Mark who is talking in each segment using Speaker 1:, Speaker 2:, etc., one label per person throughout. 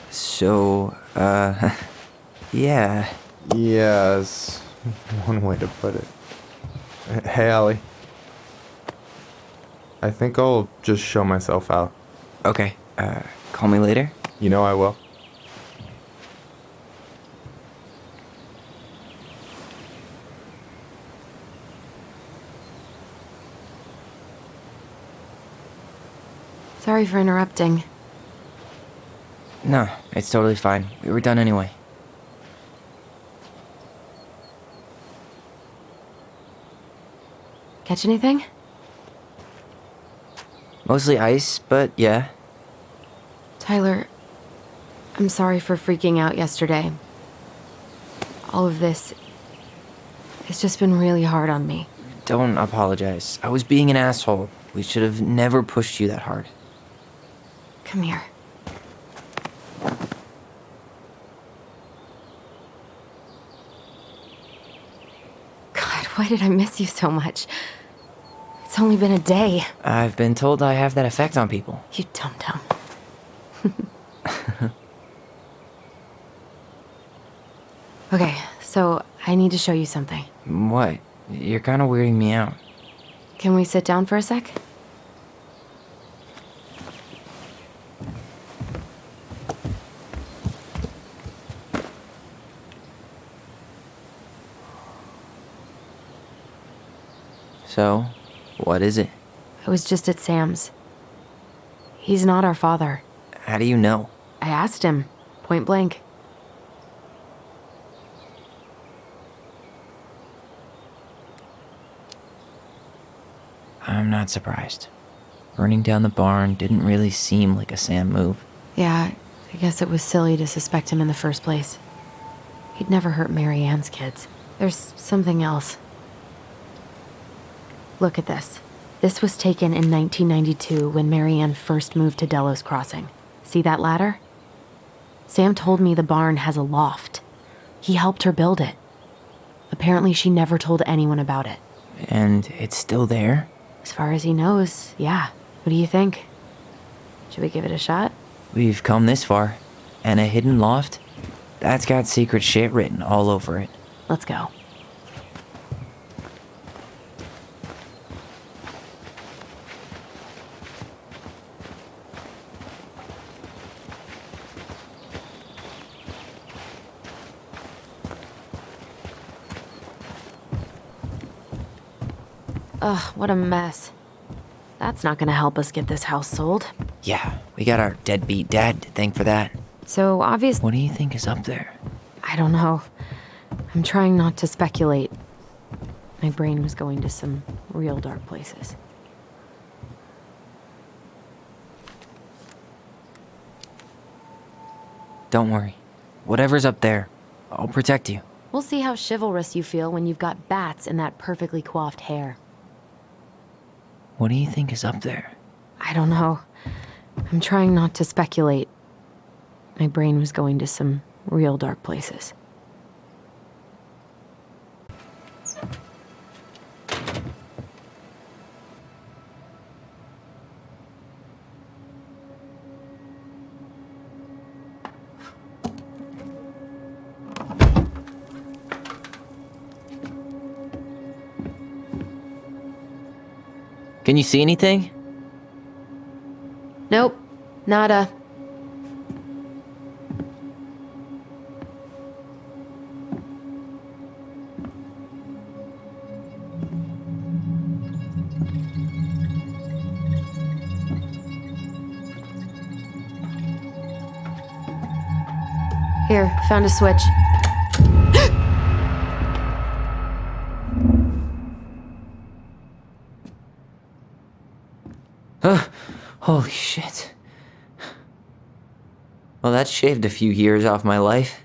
Speaker 1: So, yeah.
Speaker 2: Yeah, is one way to put it. Hey, Allie. I think I'll just show myself out.
Speaker 1: Okay, call me later?
Speaker 2: You know I will.
Speaker 3: Sorry for interrupting.
Speaker 1: No, it's totally fine. We were done anyway.
Speaker 3: Catch anything?
Speaker 1: Mostly ice, but yeah.
Speaker 3: Tyler, I'm sorry for freaking out yesterday. All of this, it's just been really hard on me.
Speaker 1: Don't apologize. I was being an asshole. We should have never pushed you that hard.
Speaker 3: Come here. God, why did I miss you so much? It's only been a day.
Speaker 1: I've been told I have that effect on people.
Speaker 3: You dum-dum. Okay, so I need to show you something.
Speaker 1: What? You're kind of weirding me out.
Speaker 3: Can we sit down for a sec?
Speaker 1: So, what is it?
Speaker 3: I was just at Sam's. He's not our father.
Speaker 1: How do you know?
Speaker 3: I asked him, point blank.
Speaker 1: I'm not surprised. Burning down the barn didn't really seem like a Sam move.
Speaker 3: Yeah, I guess it was silly to suspect him in the first place. He'd never hurt Mary Ann's kids. There's something else. Look at this. This was taken in 1992 when Mary Ann first moved to Delos Crossing. See that ladder? Sam told me the barn has a loft. He helped her build it. Apparently she never told anyone about it.
Speaker 1: And it's still there?
Speaker 3: As far as he knows, yeah. What do you think? Should we give it a shot?
Speaker 1: We've come this far. And a hidden loft? That's got secret shit written all over it.
Speaker 3: Let's go. Ugh, what a mess. That's not gonna help us get this house sold.
Speaker 1: Yeah, we got our deadbeat dad to thank for that.
Speaker 3: So obviously,
Speaker 1: What do you think is up there?
Speaker 3: I don't know. I'm trying not to speculate. My brain was going to some real dark places.
Speaker 1: Don't worry. Whatever's up there, I'll protect you.
Speaker 3: We'll see how chivalrous you feel when you've got bats in that perfectly coiffed hair.
Speaker 1: What do you think is up there?
Speaker 3: I don't know. I'm trying not to speculate. My brain was going to some real dark places.
Speaker 1: Can you see anything?
Speaker 3: Nope. Nada. Here, found a switch.
Speaker 1: Holy shit. Well, that shaved a few years off my life.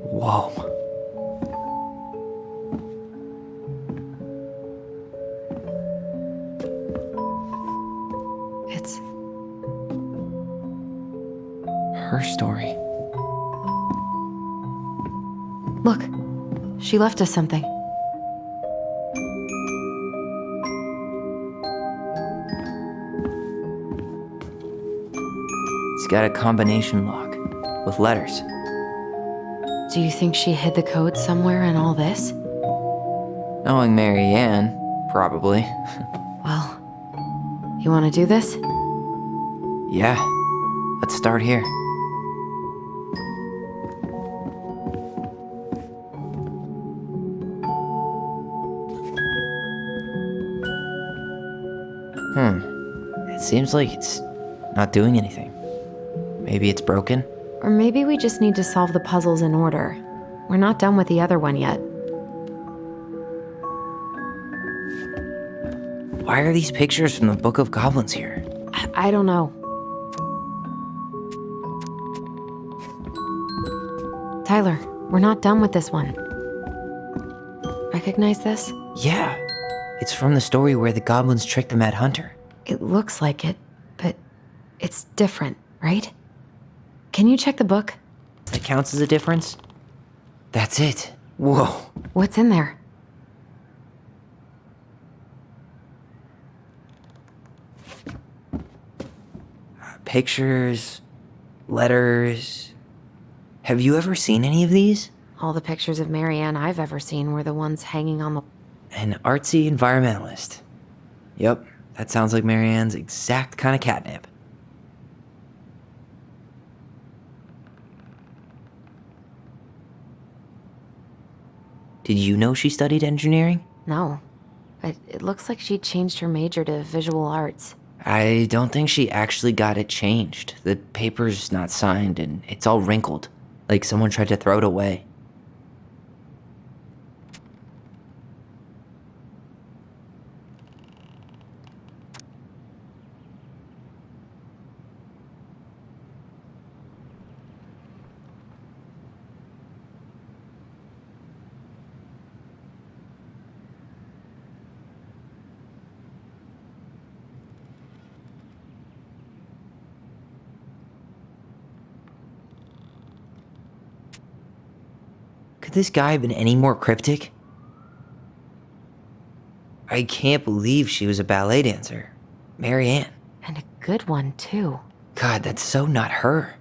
Speaker 1: Whoa.
Speaker 3: It's
Speaker 1: Her story.
Speaker 3: Look, she left us something.
Speaker 1: It's got a combination lock with letters.
Speaker 3: Do you think she hid the code somewhere in all this?
Speaker 1: Knowing Mary Ann, probably.
Speaker 3: Well, you want to do this?
Speaker 1: Yeah, let's start here. It seems like it's not doing anything. Maybe it's broken?
Speaker 3: Or maybe we just need to solve the puzzles in order. We're not done with the other one yet.
Speaker 1: Why are these pictures from the Book of Goblins here?
Speaker 3: I don't know. Tyler, we're not done with this one. Recognize this?
Speaker 1: Yeah, it's from the story where the goblins tricked the Mad Hunter.
Speaker 3: It looks like it, but it's different, right? Can you check the book?
Speaker 1: That counts as a difference? That's it. Whoa.
Speaker 3: What's in there?
Speaker 1: Pictures, letters. Have you ever seen any of these?
Speaker 3: All the pictures of Mary Ann I've ever seen were the ones hanging on the...
Speaker 1: An artsy environmentalist. Yep, that sounds like Mary Ann's exact kind of catnip. Did you know she studied engineering?
Speaker 3: No, but it looks like she changed her major to visual arts.
Speaker 1: I don't think she actually got it changed. The paper's not signed and it's all wrinkled, like someone tried to throw it away. Could this guy have been any more cryptic? I can't believe she was a ballet dancer. Mary Ann.
Speaker 3: And a good one, too.
Speaker 1: God, that's so not her.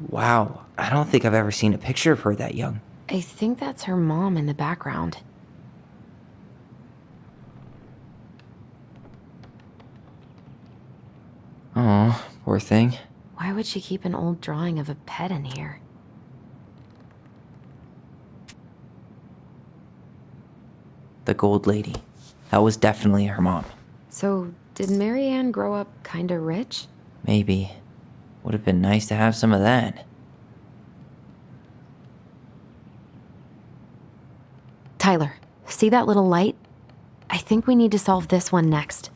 Speaker 1: Wow, I don't think I've ever seen a picture of her that young.
Speaker 3: I think that's her mom in the background.
Speaker 1: Oh, poor thing.
Speaker 3: Why would she keep an old drawing of a pet in here?
Speaker 1: The gold lady. That was definitely her mom.
Speaker 3: So, did Mary Ann grow up kinda rich?
Speaker 1: Maybe. Would have been nice to have some of that.
Speaker 3: Tyler, see that little light? I think we need to solve this one next.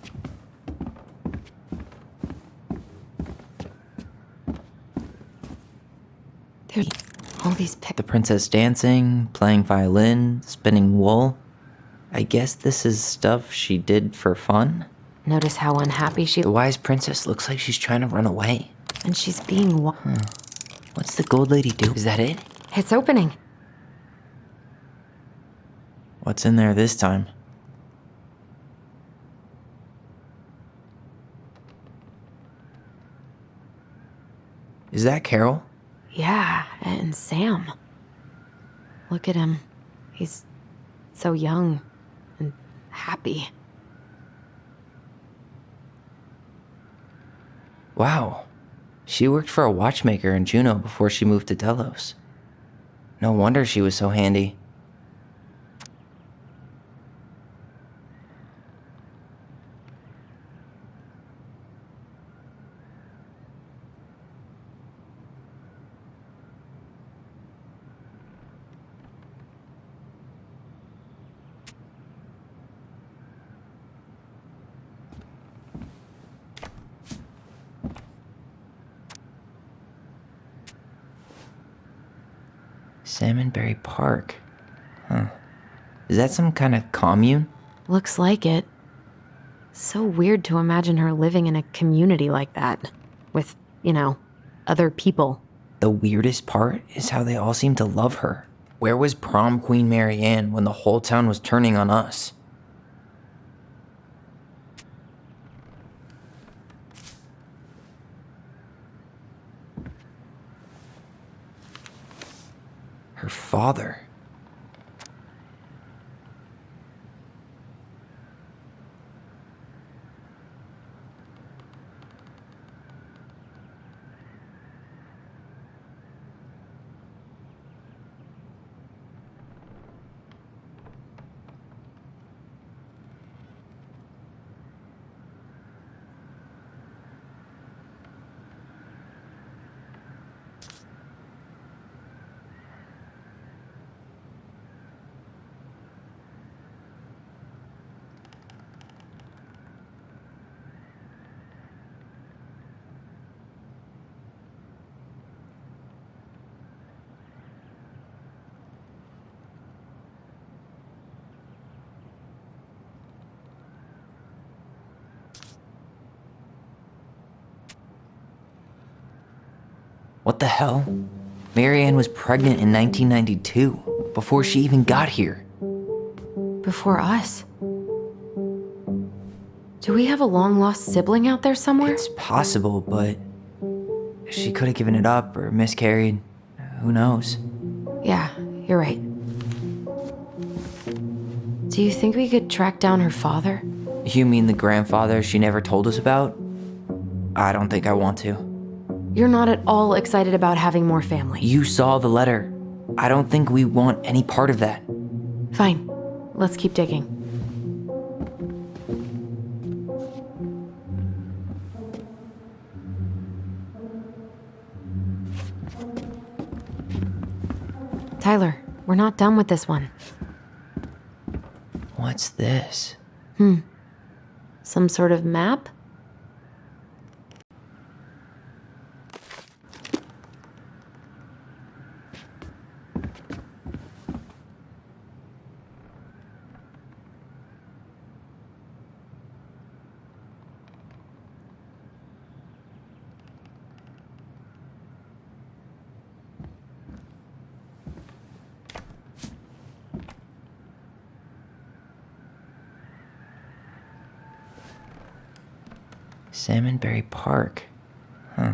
Speaker 3: There's all these
Speaker 1: The princess dancing, playing violin, spinning wool. I guess this is stuff she did for fun?
Speaker 3: Notice how unhappy she...
Speaker 1: The wise princess looks like she's trying to run away.
Speaker 3: And she's being...
Speaker 1: What's the gold lady do? Is that it?
Speaker 3: It's opening.
Speaker 1: What's in there this time? Is that Carol?
Speaker 3: Yeah, and Sam. Look at him. He's so young and happy.
Speaker 1: Wow. She worked for a watchmaker in Juneau before she moved to Delos. No wonder she was so handy. Salmonberry Park. Huh. Is that some kind of commune?
Speaker 3: Looks like it. So weird to imagine her living in a community like that. With, other people.
Speaker 1: The weirdest part is how they all seem to love her. Where was prom queen Mary Ann when the whole town was turning on us? Her father. What the hell? Mary Ann was pregnant in 1992, before she even got here.
Speaker 3: Before us. Do we have a long-lost sibling out there somewhere?
Speaker 1: It's possible, but she could have given it up or miscarried. Who knows?
Speaker 3: Yeah, you're right. Do you think we could track down her father?
Speaker 1: You mean the grandfather she never told us about? I don't think I want to.
Speaker 3: You're not at all excited about having more family.
Speaker 1: You saw the letter. I don't think we want any part of that.
Speaker 3: Fine. Let's keep digging. Tyler, we're not done with this one.
Speaker 1: What's this?
Speaker 3: Some sort of map?
Speaker 1: Salmonberry Park. Huh.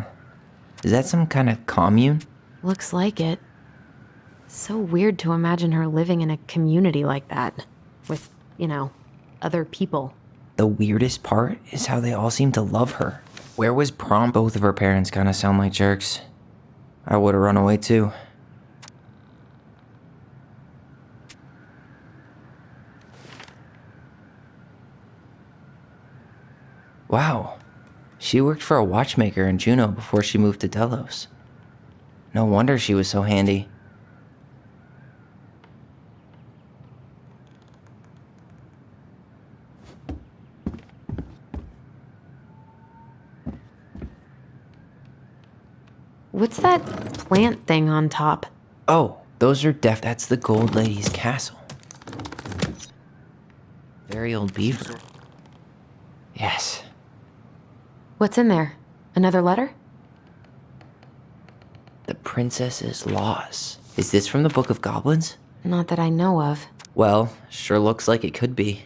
Speaker 1: Is that some kind of commune?
Speaker 3: Looks like it. So weird to imagine her living in a community like that. With, other people.
Speaker 1: The weirdest part is how they all seem to love her. Where was prom? Both of her parents kind of sound like jerks. I would have run away too. Wow. She worked for a watchmaker in Juneau before she moved to Delos. No wonder she was so handy.
Speaker 3: What's that plant thing on top?
Speaker 1: Oh, those are that's the Gold Lady's castle. Very old beaver. Yes.
Speaker 3: What's in there? Another letter?
Speaker 1: The Princess's Loss. Is this from the Book of Goblins?
Speaker 3: Not that I know of.
Speaker 1: Well, sure looks like it could be.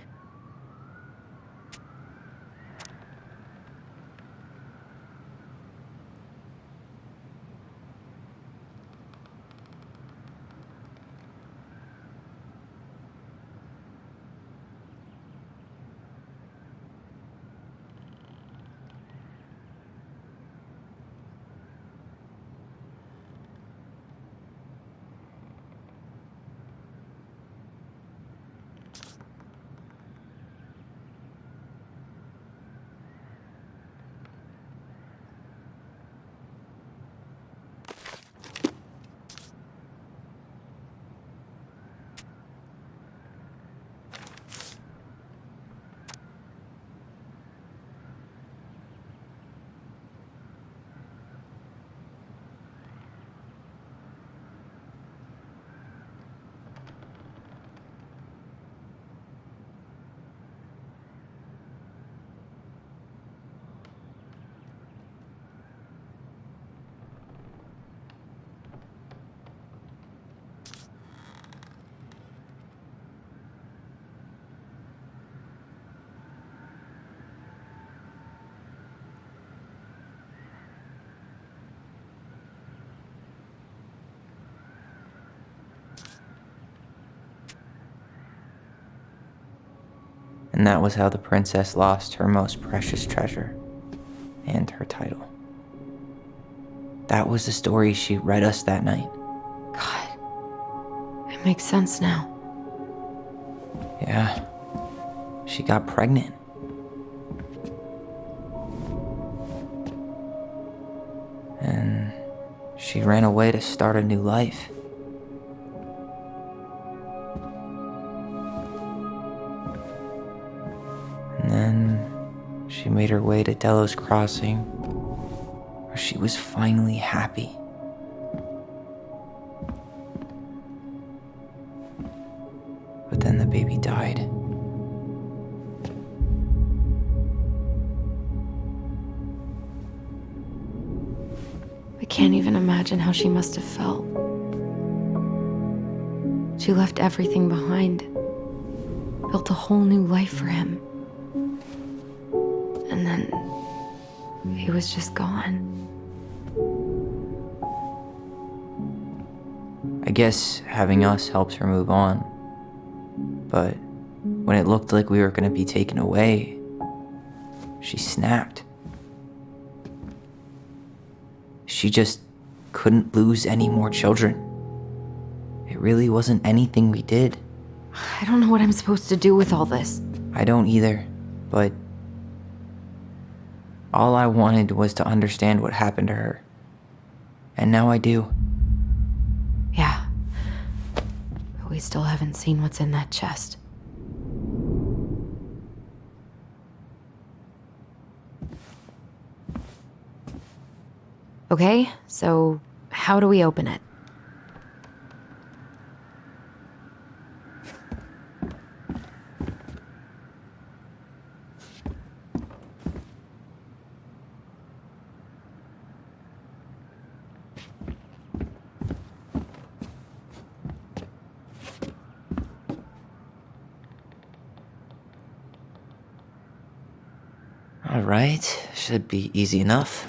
Speaker 1: And that was how the princess lost her most precious treasure and her title. That was the story she read us that night.
Speaker 3: God, it makes sense now.
Speaker 1: Yeah, she got pregnant. And she ran away to start a new life. And then she made her way to Delos Crossing, where she was finally happy. But then the baby died.
Speaker 3: I can't even imagine how she must have felt. She left everything behind, built a whole new life for him. And then he was just gone.
Speaker 1: I guess having us helped her move on. But when it looked like we were going to be taken away, she snapped. She just couldn't lose any more children. It really wasn't anything we did.
Speaker 3: I don't know what I'm supposed to do with all this.
Speaker 1: I don't either, but all I wanted was to understand what happened to her. And now I do.
Speaker 3: Yeah. But we still haven't seen what's in that chest. Okay, so how do we open it?
Speaker 1: All right, should be easy enough.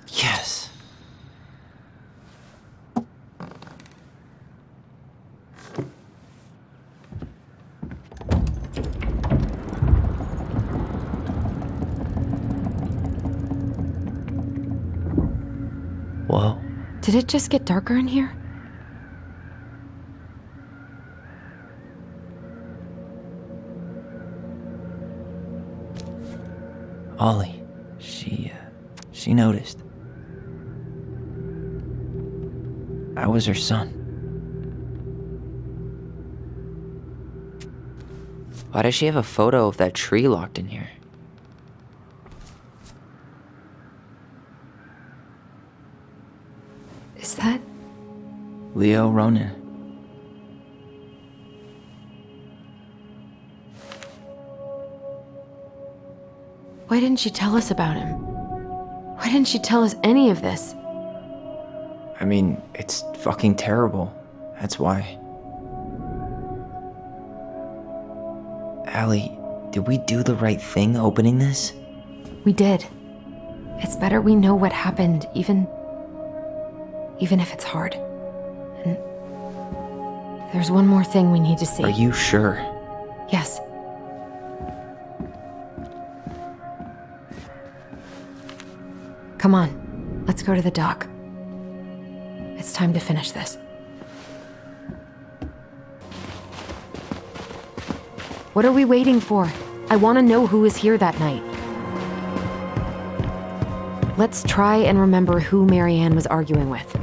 Speaker 1: Yes. Whoa.
Speaker 3: Did it just get darker in here?
Speaker 1: Ollie, she noticed. I was her son. Why does she have a photo of that tree locked in here?
Speaker 3: Is that...
Speaker 1: Leo Ronan.
Speaker 3: Why didn't she tell us about him? Why didn't she tell us any of this?
Speaker 1: I mean, it's fucking terrible. That's why. Allie, did we do the right thing opening this?
Speaker 3: We did. It's better we know what happened, even if it's hard. And there's one more thing we need to see.
Speaker 1: Are you sure?
Speaker 3: Yes. Come on, let's go to the dock. It's time to finish this. What are we waiting for? I want to know who was here that night. Let's try and remember who Marianne was arguing with.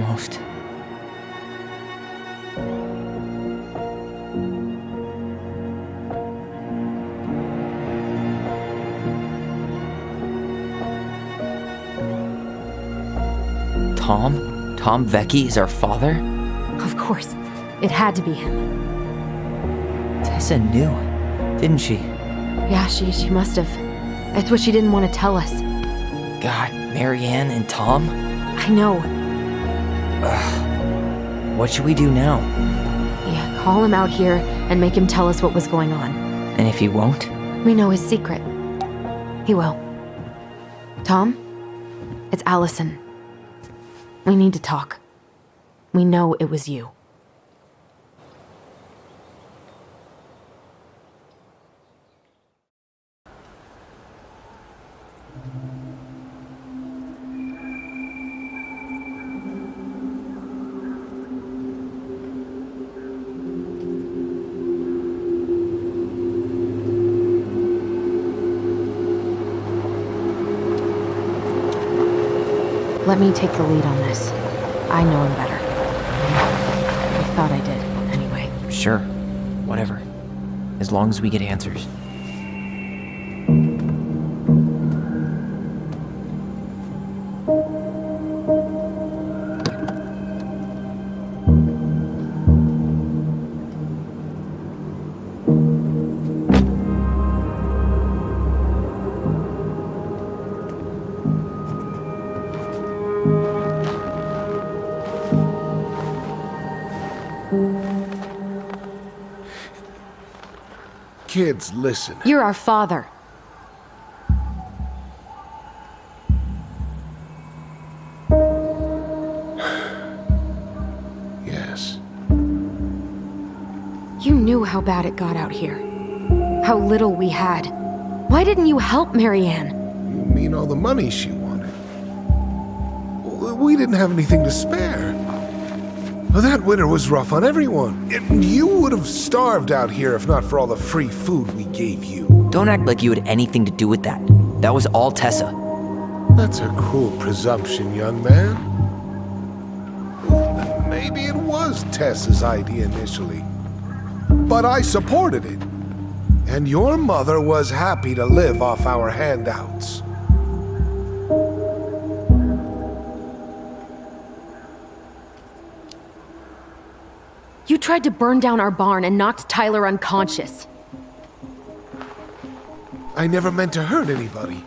Speaker 1: Almost. Tom? Tom Vecchi is our father?
Speaker 3: Of course. It had to be him.
Speaker 1: Tessa knew, didn't she?
Speaker 3: Yeah, she must have. It's what she didn't want to tell us.
Speaker 1: God, Marianne and Tom?
Speaker 3: I know.
Speaker 1: What should we do now?
Speaker 3: Yeah, call him out here and make him tell us what was going on.
Speaker 1: And if he won't?
Speaker 3: We know his secret. He will. Tom? It's Allison. We need to talk. We know it was you. Let me take the lead on this. I know him better. I thought I did, anyway.
Speaker 1: Sure. Whatever. As long as we get answers.
Speaker 4: Kids, listen.
Speaker 3: You're our father.
Speaker 4: Yes.
Speaker 3: You knew how bad it got out here. How little we had. Why didn't you help Marianne?
Speaker 4: You mean all the money she wanted? We didn't have anything to spare. Well, that winter was rough on everyone. You would have starved out here if not for all the free food we gave you.
Speaker 1: Don't act like you had anything to do with that. That was all Tessa.
Speaker 4: That's a cruel presumption, young man. Maybe it was Tessa's idea initially, but I supported it. And your mother was happy to live off our handouts.
Speaker 3: You tried to burn down our barn and knocked Tyler unconscious.
Speaker 4: I never meant to hurt anybody.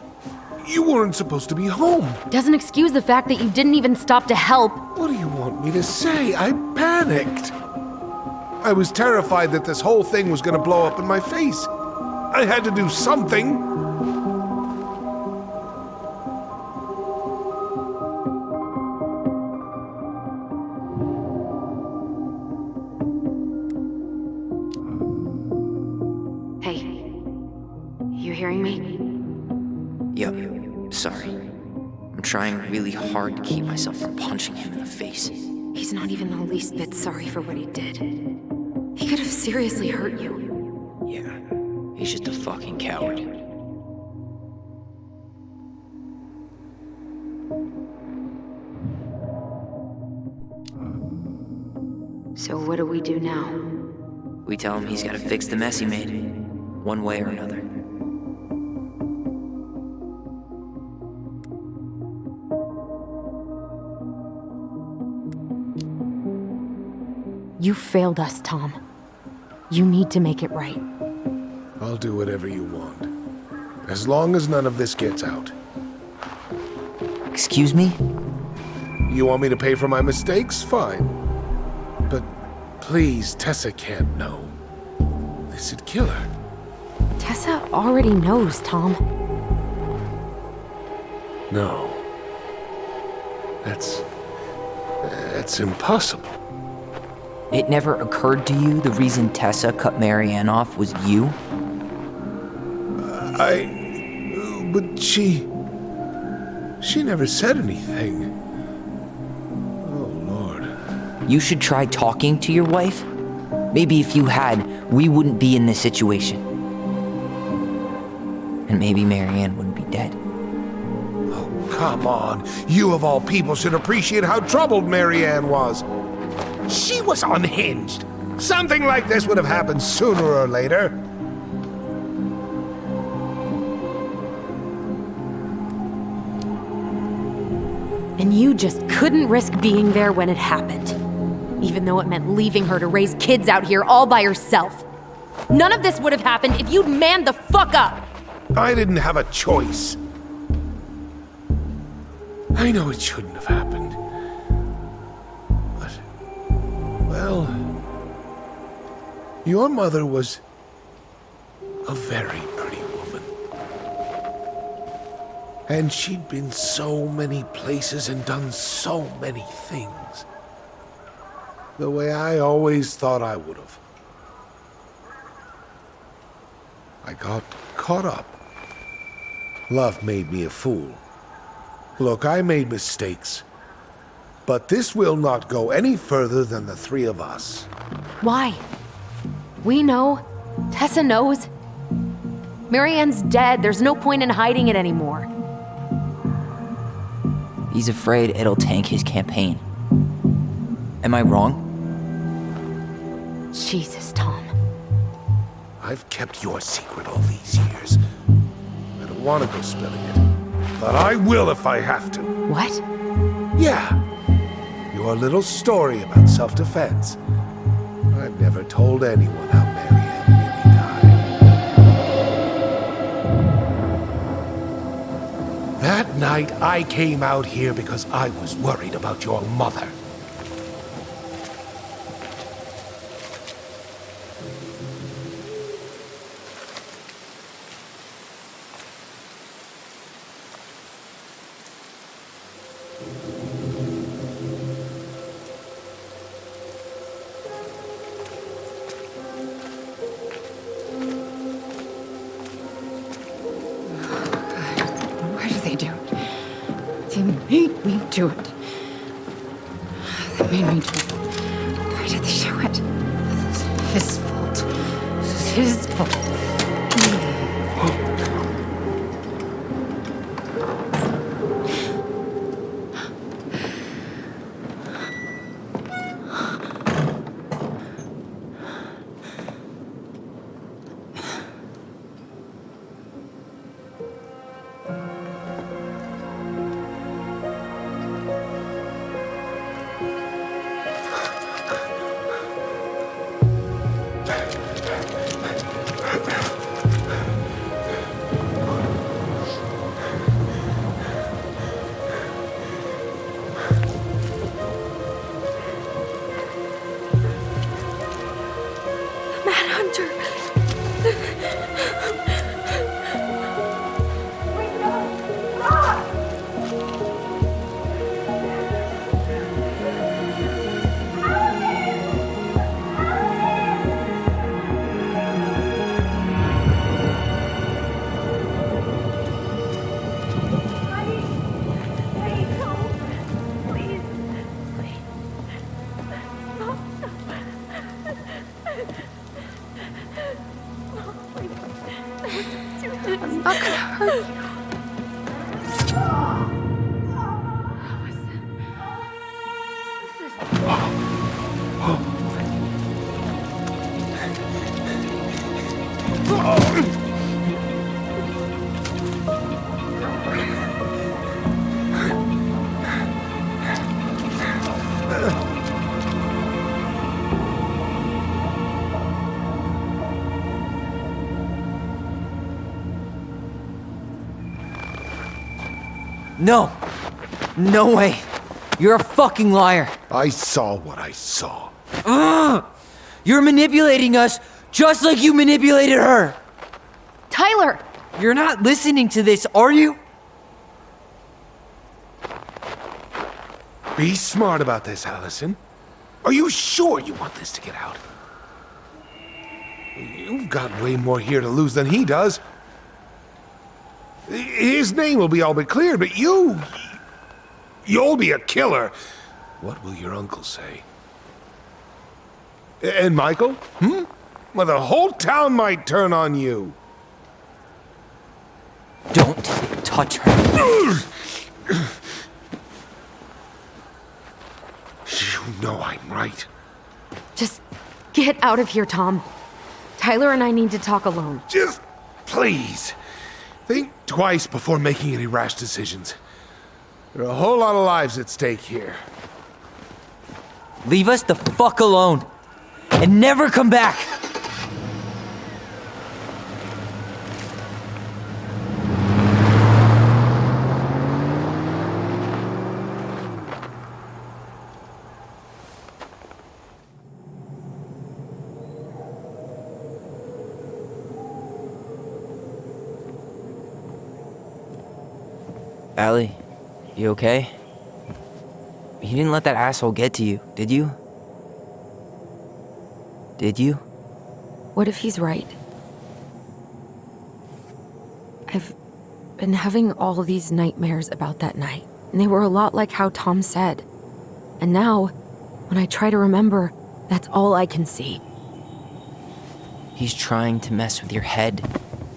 Speaker 4: You weren't supposed to be home.
Speaker 3: Doesn't excuse the fact that you didn't even stop to help.
Speaker 4: What do you want me to say? I panicked. I was terrified that this whole thing was going to blow up in my face. I had to do something.
Speaker 3: Hey, you hearing me?
Speaker 1: Yep. Sorry. I'm trying really hard to keep myself from punching him in the face.
Speaker 3: He's not even the least bit sorry for what he did. He could have seriously hurt you.
Speaker 1: Yeah. He's just a fucking coward.
Speaker 3: So what do we do now?
Speaker 1: We tell him he's gotta fix the mess he made. One way or another.
Speaker 3: You failed us, Tom. You need to make it right.
Speaker 4: I'll do whatever you want. As long as none of this gets out.
Speaker 1: Excuse me?
Speaker 4: You want me to pay for my mistakes? Fine. But please, Tessa can't know. This'd kill her.
Speaker 3: Tessa already knows, Tom.
Speaker 4: No. That's impossible.
Speaker 1: It never occurred to you the reason Tessa cut Marianne off was you?
Speaker 4: But she never said anything. Oh, Lord.
Speaker 1: You should try talking to your wife. Maybe if you had, we wouldn't be in this situation. And maybe Marianne wouldn't be dead.
Speaker 4: Oh, Come on. You of all people should appreciate how troubled Marianne was. She was unhinged. Something like this would have happened sooner or later.
Speaker 3: And you just couldn't risk being there when it happened. Even though it meant leaving her to raise kids out here all by herself. None of this would have happened if you'd manned the fuck up!
Speaker 4: I didn't have a choice. I know it shouldn't have happened. But, well, your mother was a very pretty woman. And she'd been so many places and done so many things. The way I always thought I would have. I got caught up. Love made me a fool. Look, I made mistakes. But this will not go any further than the three of us.
Speaker 3: Why? We know. Tessa knows. Marianne's dead. There's no point in hiding it anymore.
Speaker 1: He's afraid it'll tank his campaign. Am I wrong?
Speaker 3: Jesus, Tom.
Speaker 4: I've kept your secret all these years. I don't want to go spilling it. But I will if I have to.
Speaker 3: What?
Speaker 4: Yeah. Your little story about self-defense. I've never told anyone how Marianne really died. That night, I came out here because I was worried about your mother.
Speaker 5: Why do they do it? They made me do it. They made me do it. Why did they do it? This is his fault. This is his fault. I'm not gonna hurt you.
Speaker 1: No! No way! You're a fucking liar!
Speaker 4: I saw what I saw.
Speaker 1: Ugh! You're manipulating us just like you manipulated her!
Speaker 3: Tyler!
Speaker 1: You're not listening to this, are you?
Speaker 4: Be smart about this, Allison. Are you sure you want this to get out? You've got way more here to lose than he does. His name will be all but cleared, but you'll be a killer. What will your uncle say? And Michael? Well, the whole town might turn on you.
Speaker 1: Don't touch her.
Speaker 4: know I'm right.
Speaker 3: Just get out of here, Tom. Tyler and I need to talk alone.
Speaker 4: Just please, think twice before making any rash decisions. There are a whole lot of lives at stake here.
Speaker 1: Leave us the fuck alone. And never come back. Allie, you okay? You didn't let that asshole get to you, did you? Did you?
Speaker 3: What if he's right? I've been having all these nightmares about that night, and they were a lot like how Tom said. And now, when I try to remember, that's all I can see.
Speaker 1: He's trying to mess with your head,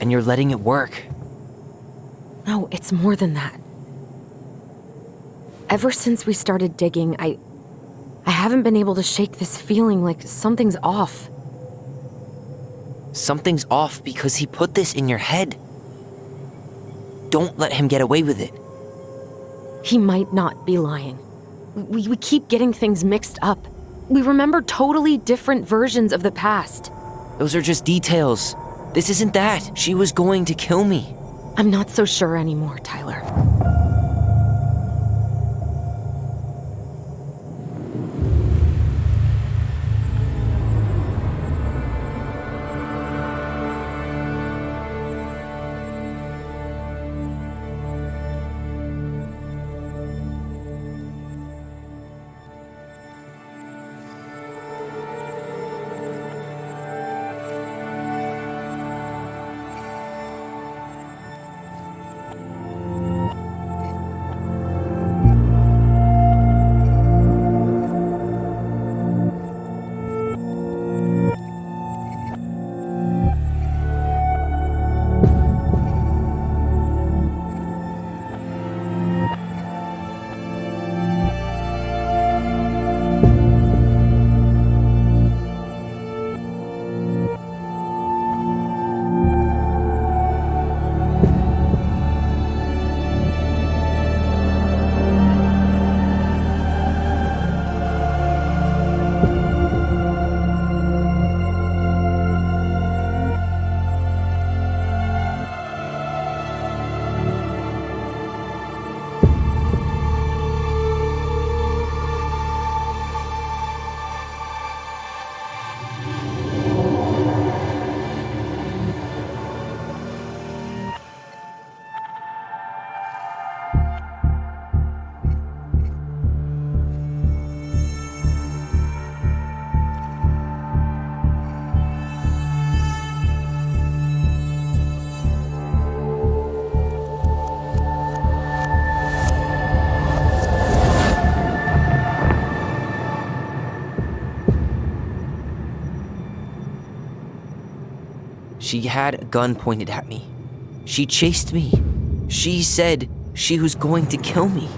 Speaker 1: and you're letting it work.
Speaker 3: No, it's more than that. Ever since we started digging, I haven't been able to shake this feeling like something's off.
Speaker 1: Something's off because he put this in your head. Don't let him get away with it.
Speaker 3: He might not be lying. We keep getting things mixed up. We remember totally different versions of the past.
Speaker 1: Those are just details. This isn't that. She was going to kill me.
Speaker 3: I'm not so sure anymore, Tyler.
Speaker 1: She had a gun pointed at me. She chased me. She said she was going to kill me.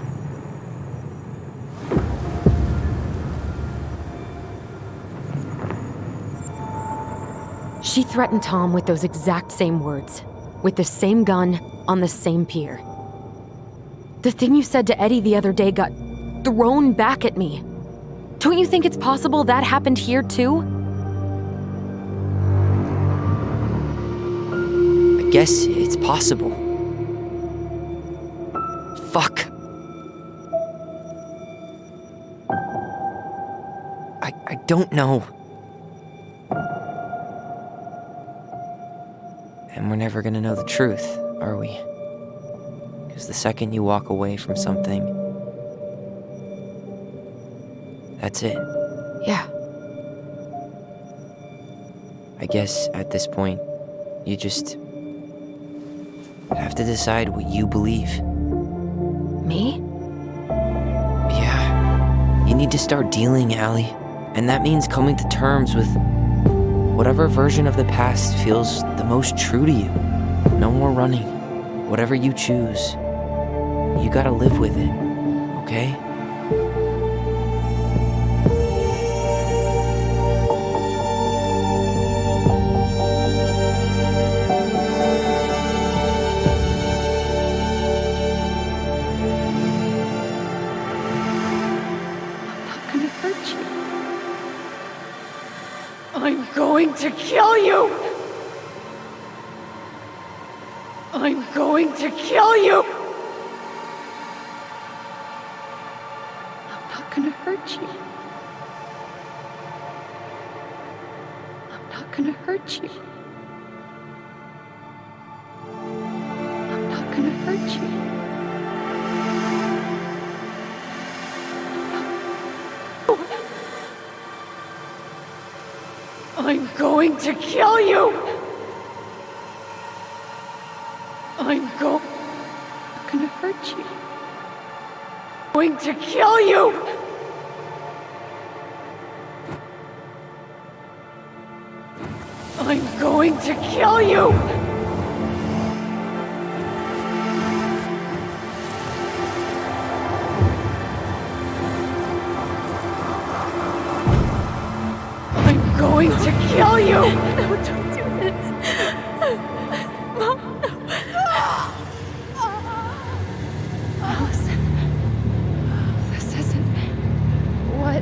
Speaker 3: She threatened Tom with those exact same words, with the same gun on the same pier. The thing you said to Eddie the other day got thrown back at me. Don't you think it's possible that happened here too?
Speaker 1: I guess it's possible. Fuck. I don't know. And we're never gonna know the truth, are we? Because the second you walk away from something, that's it.
Speaker 3: Yeah.
Speaker 1: I guess at this point, you just have to decide what you believe.
Speaker 3: Me?
Speaker 1: Yeah. You need to start dealing, Allie. And that means coming to terms with whatever version of the past feels the most true to you. No more running. Whatever you choose, you gotta live with it, okay?
Speaker 5: I'm going to kill you! I'm going to kill you! I'm not gonna hurt you. I'm not gonna hurt you. I'm not gonna hurt you. I'm going to kill you! I'm not gonna hurt you. I'm going to kill you! I'm going to kill you! I'm going to kill you! No, don't do this. Mom, no. Allison, this isn't what...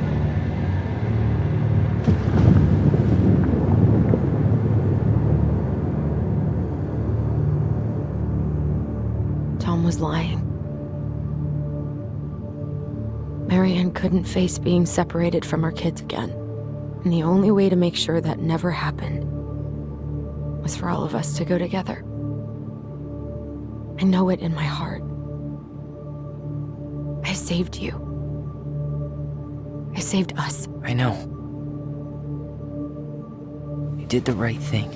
Speaker 3: Tom was lying. Marianne couldn't face being separated from her kids again. And the only way to make sure that never happened was for all of us to go together. I know it in my heart. I saved you. I saved us.
Speaker 1: I know. You did the right thing.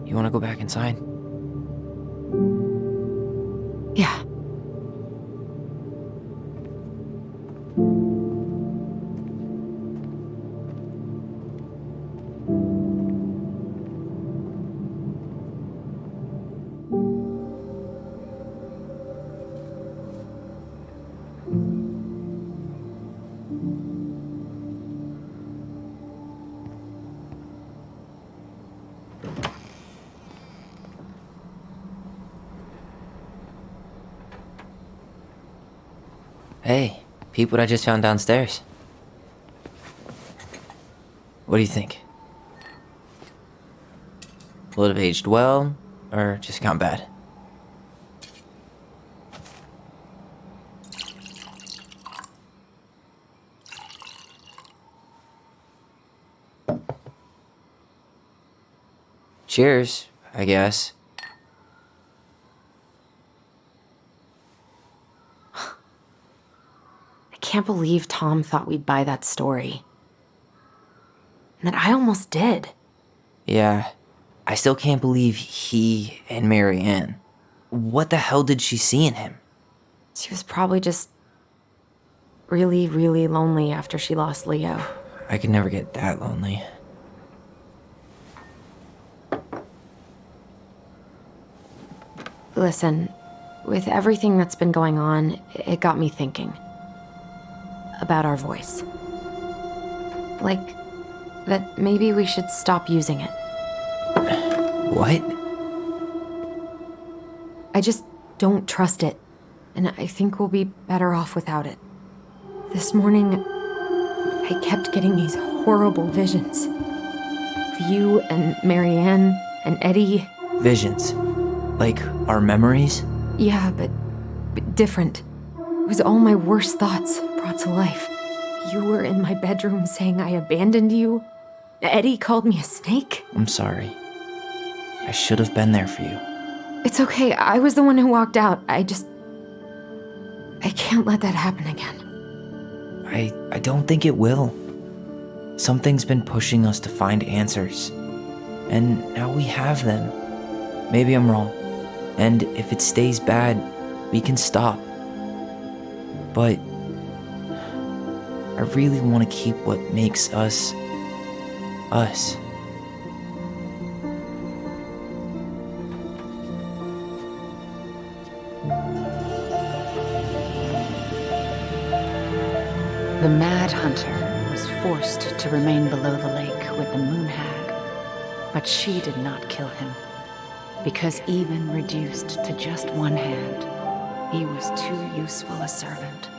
Speaker 1: You want to go back inside?
Speaker 3: Yeah.
Speaker 1: Hey, peep what I just found downstairs. What do you think? Will it have aged well, or just gone bad? Cheers, I guess.
Speaker 3: I can't believe Tom thought we'd buy that story. And that I almost did.
Speaker 1: Yeah, I still can't believe he and Marianne. What the hell did she see in him?
Speaker 3: She was probably just really, really lonely after she lost Leo.
Speaker 1: I could never get that lonely.
Speaker 3: Listen, with everything that's been going on, it got me thinking about our voice. Like, that maybe we should stop using it.
Speaker 1: What?
Speaker 3: I just don't trust it, and I think we'll be better off without it. This morning, I kept getting these horrible visions. Of you and Marianne and Eddie.
Speaker 1: Visions? Like our memories?
Speaker 3: Yeah, but different. It was all my worst thoughts brought to life. You were in my bedroom saying I abandoned you. Eddie called me a snake.
Speaker 1: I'm sorry. I should have been there for you.
Speaker 3: It's okay, I was the one who walked out. I can't let that happen again.
Speaker 1: I don't think it will. Something's been pushing us to find answers. And now we have them. Maybe I'm wrong. And if it stays bad, we can stop. But I really want to keep what makes us, us.
Speaker 5: The Mad Hunter was forced to remain below the lake with the Moon Hag, but she did not kill him, because even reduced to just one hand, he was too useful a servant.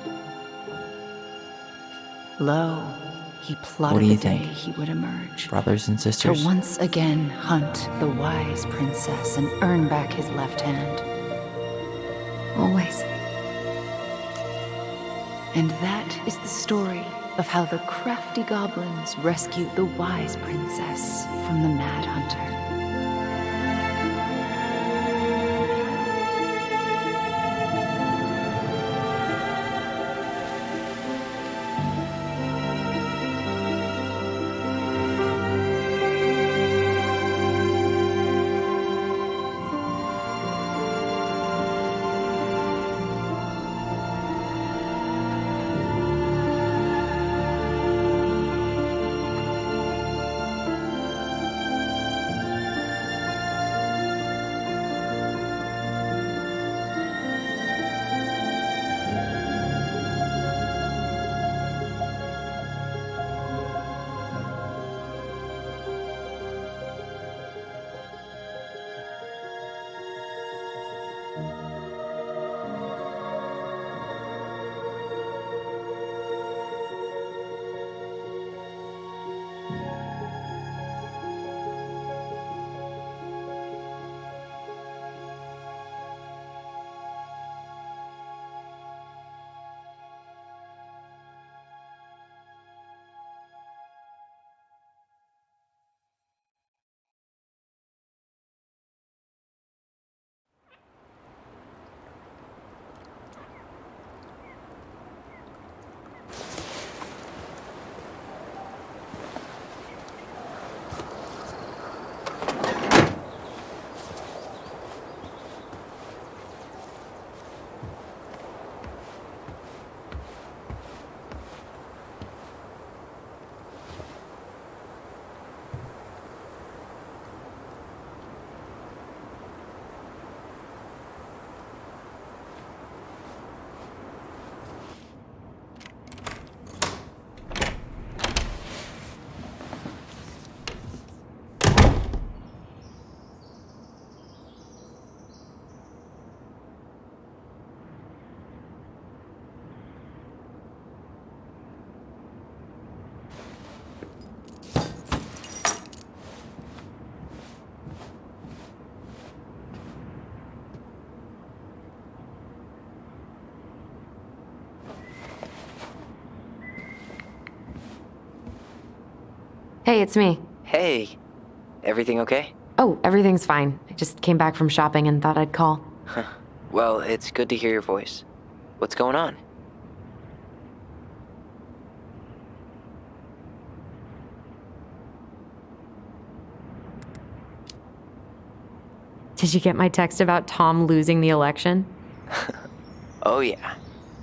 Speaker 5: Lo, he
Speaker 1: What
Speaker 5: plotted
Speaker 1: do you
Speaker 5: the day
Speaker 1: think?
Speaker 5: he would emerge.
Speaker 1: Brothers and
Speaker 5: To
Speaker 1: sisters?
Speaker 5: once again hunt the wise princess and earn back his left hand. Always. And that is the story of how the crafty goblins rescued the wise princess from the mad hunter.
Speaker 3: Hey, it's me.
Speaker 1: Hey, everything okay?
Speaker 3: Oh, everything's fine. I just came back from shopping and thought I'd call.
Speaker 1: Well, it's good to hear your voice. What's going on?
Speaker 3: Did you get my text about Tom losing the election?
Speaker 1: Oh yeah.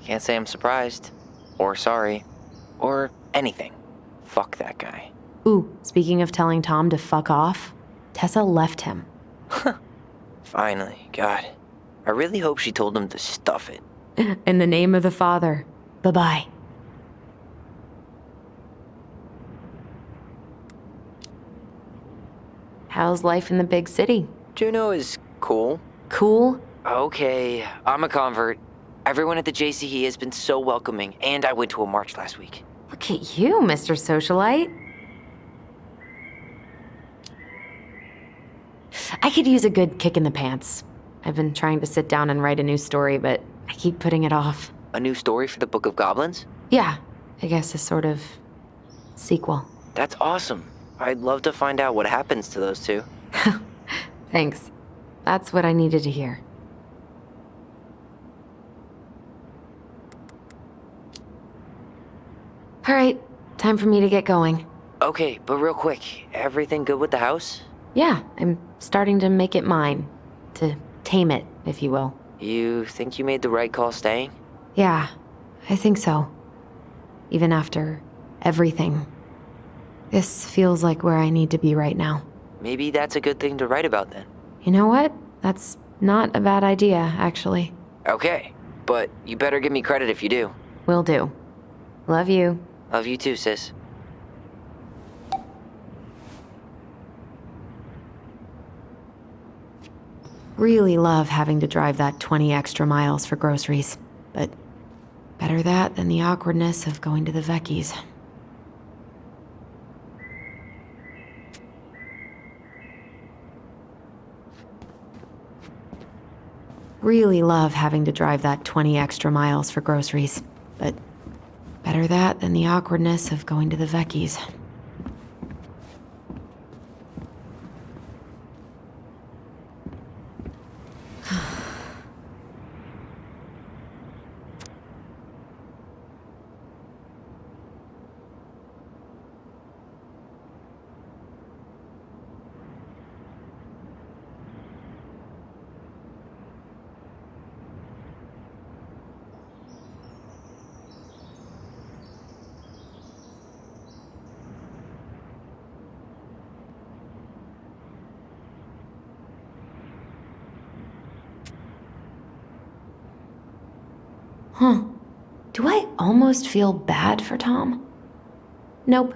Speaker 1: Can't say I'm surprised. Or sorry. Or anything. Fuck that guy.
Speaker 3: Ooh, speaking of telling Tom to fuck off, Tessa left him.
Speaker 1: Finally, God. I really hope she told him to stuff it.
Speaker 3: In the name of the Father. Bye-bye. How's life in the big city?
Speaker 1: Juneau is cool.
Speaker 3: Cool?
Speaker 1: Okay, I'm a convert. Everyone at the JCE has been so welcoming, and I went to a march last week.
Speaker 3: Look at you, Mr. Socialite. I could use a good kick in the pants. I've been trying to sit down and write a new story, but I keep putting it off.
Speaker 1: A new story for the Book of Goblins?
Speaker 3: Yeah, I guess a sort of sequel.
Speaker 1: That's awesome. I'd love to find out what happens to those two.
Speaker 3: Thanks. That's what I needed to hear. All right, time for me to get going.
Speaker 1: Okay, but real quick, everything good with the house?
Speaker 3: Yeah, I'm starting to make it mine. To tame it, if you will.
Speaker 1: You think you made the right call staying?
Speaker 3: Yeah, I think so. Even after everything. This feels like where I need to be right now.
Speaker 1: Maybe that's a good thing to write about then.
Speaker 3: You know what? That's not a bad idea, actually.
Speaker 1: Okay, but you better give me credit if you do.
Speaker 3: Will do. Love you.
Speaker 1: Love you too, sis.
Speaker 3: Really love having to drive that 20 extra miles for groceries, but better that than the awkwardness of going to the Vecchi's. Really love having to drive that 20 extra miles for groceries, but better that than the awkwardness of going to the Vecchi's. Huh. Do I almost feel bad for Tom? Nope.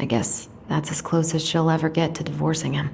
Speaker 3: I guess that's as close as she'll ever get to divorcing him.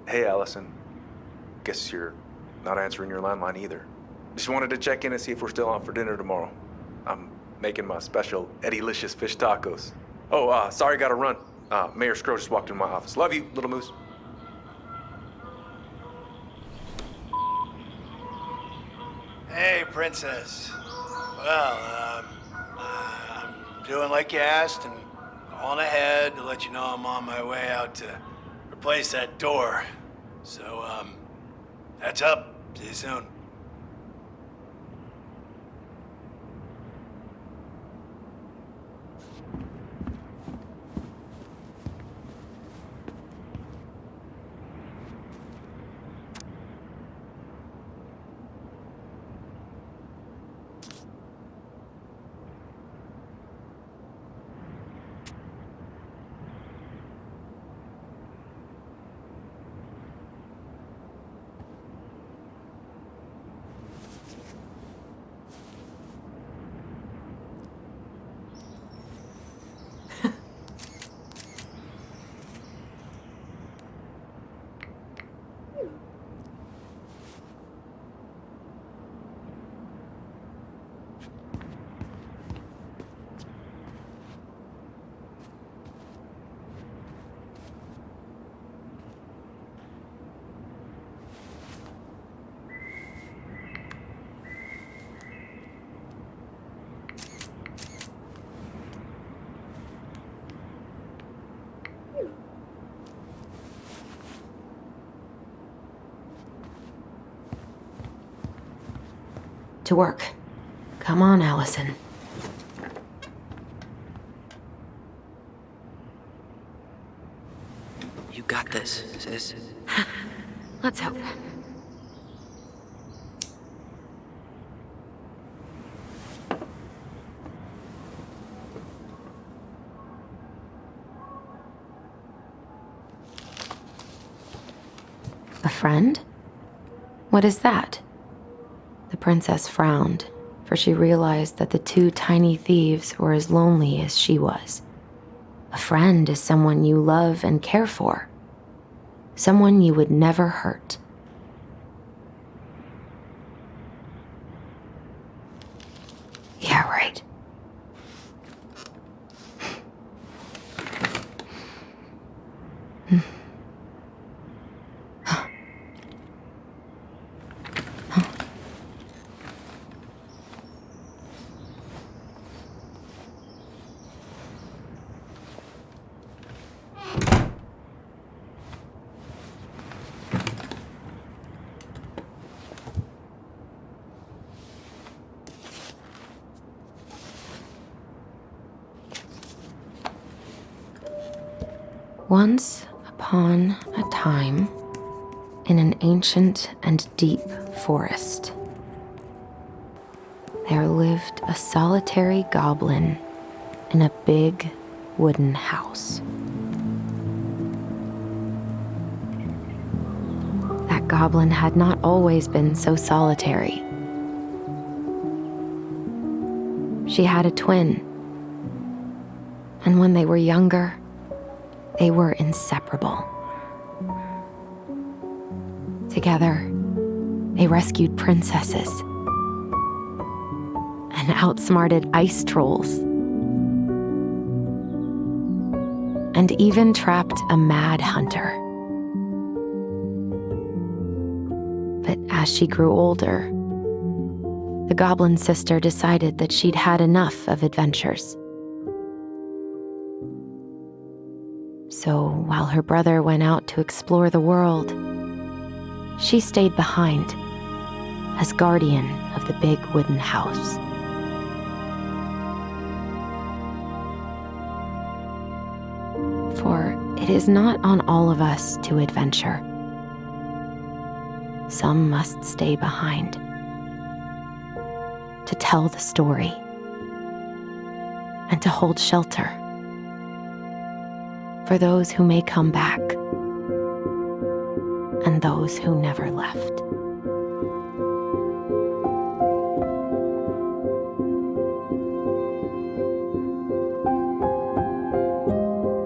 Speaker 6: Hey, Allison. Guess you're not answering your landline either. Just wanted to check in and see if we're still on for dinner tomorrow. I'm making my special Eddie-licious fish tacos. Oh, sorry, gotta run. Mayor Scrow just walked into my office. Love you, little moose.
Speaker 7: princess. Well, I'm doing like you asked and calling ahead to let you know I'm on my way out to replace that door. So, that's up. See you soon.
Speaker 3: To work. Come on, Allison.
Speaker 1: You got this, sis.
Speaker 3: Let's hope. A friend? What is that? The princess frowned, for she realized that the two tiny thieves were as lonely as she was. A friend is someone you love and care for, someone you would never hurt. Yeah, right. Once upon a time, in an ancient and deep forest, there lived a solitary goblin in a big wooden house. That goblin had not always been so solitary. She had a twin, and when they were younger, they were inseparable. Together, they rescued princesses and outsmarted ice trolls, and even trapped a mad hunter. But as she grew older, the goblin sister decided that she'd had enough of adventures. So while her brother went out to explore the world, she stayed behind as guardian of the big wooden house. For it is not on all of us to adventure. Some must stay behind to tell the story and to hold shelter for those who may come back and those who never left.